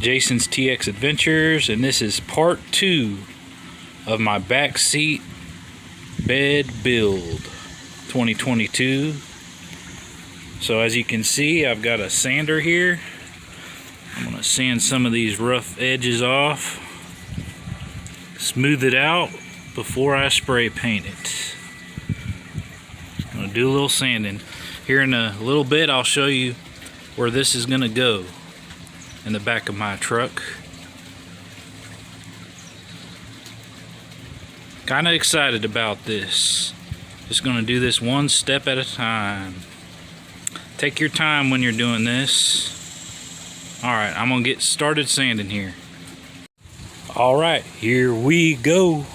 Jason's TX Adventures, and this is part 2 of my backseat bed build 2022. So as you can see, I've got a sander here. I'm going to sand some of these rough edges off, smooth it out before I spray paint it. I'm going to do a little sanding. Here in a little bit I'll show you where this is going to go in the back of my truck. Kind of excited about this. Just going to do this one step at a time. Take your time when you're doing this. Alright, I'm going to get started sanding here. Alright, here we go.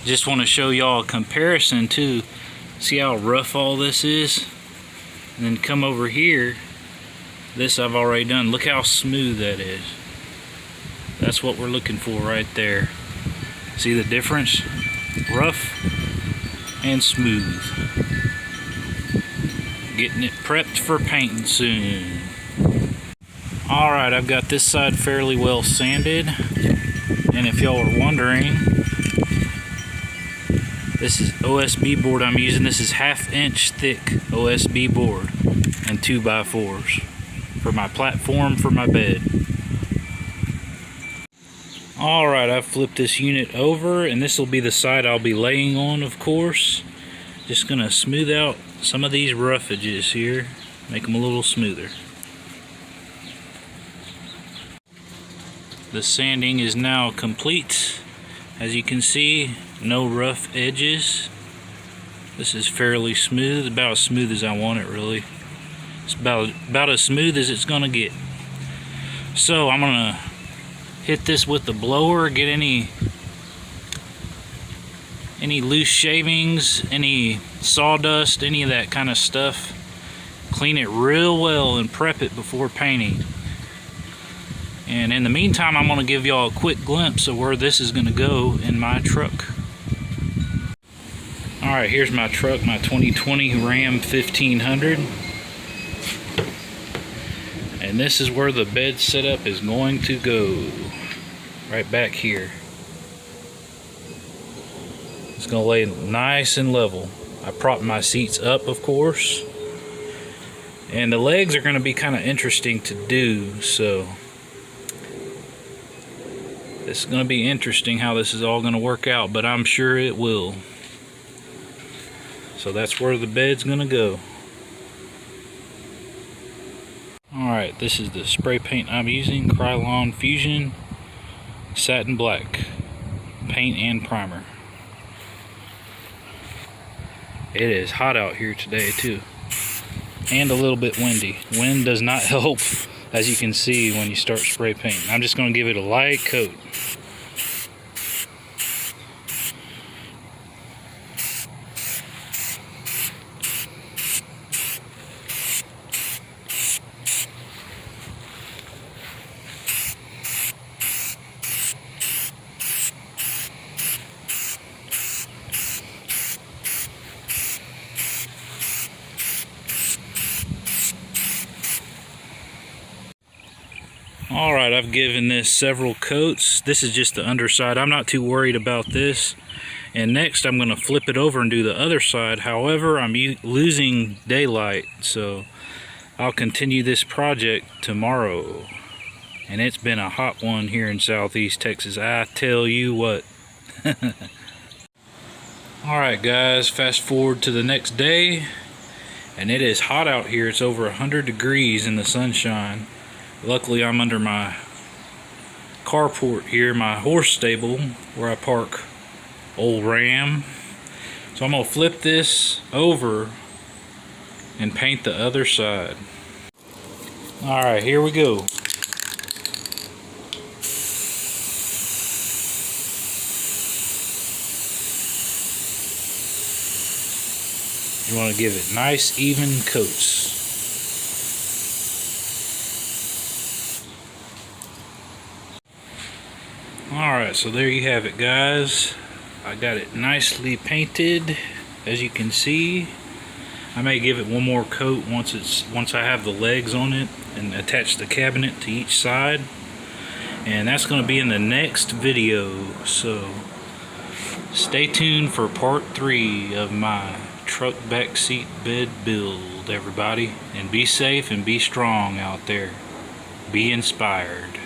Just want to show y'all a comparison too. See how rough all this is? And then come over here. This I've already done. Look how smooth that is. That's what we're looking for right there. See the difference? Rough and smooth. Getting it prepped for painting soon. Alright, I've got this side fairly well sanded. And if y'all are wondering, this is OSB board I'm using. This is 1/2 inch thick OSB board and 2x4s for my platform for my bed. Alright, I've flipped this unit over, and this will be the side I'll be laying on, of course. Just gonna smooth out some of these rough edges here, make them a little smoother. The sanding is now complete. As you can see, no rough edges. This is fairly smooth, about as smooth as I want it, really. It's about as smooth as it's gonna get. So I'm gonna hit this with the blower, get any loose shavings, any sawdust, any of that kind of stuff. Clean it real well and prep it before painting. And in the meantime, I'm going to give y'all a quick glimpse of where this is going to go in my truck. Alright, here's my truck, my 2020 Ram 1500. And this is where the bed setup is going to go. Right back here. It's going to lay nice and level. I propped my seats up, of course. And the legs are going to be kind of interesting to do, so it's going to be interesting how this is all going to work out, but I'm sure it will. So that's where the bed's going to go. Alright, this is the spray paint I'm using, Krylon Fusion Satin Black paint and primer. It is hot out here today too, and a little bit windy. Wind does not help, as you can see when you start spray painting. I'm just going to give it a light coat. Alright, I've given this several coats. This is just the underside. I'm not too worried about this. And next I'm going to flip it over and do the other side. However, I'm losing daylight, so I'll continue this project tomorrow. And it's been a hot one here in Southeast Texas, I tell you what. Alright guys, fast forward to the next day. And it is hot out here. It's over 100 degrees in the sunshine. Luckily I'm under my carport here, my horse stable, where I park old Ram. So I'm going to flip this over and paint the other side. Alright, here we go. You want to give it nice even coats. Alright, so there you have it, guys. I got it nicely painted, as you can see. I may give it one more coat once I have the legs on it and attach the cabinet to each side. And that's going to be in the next video, so stay tuned for part 3 of my truck backseat bed build, everybody. And be safe and be strong out there. Be inspired.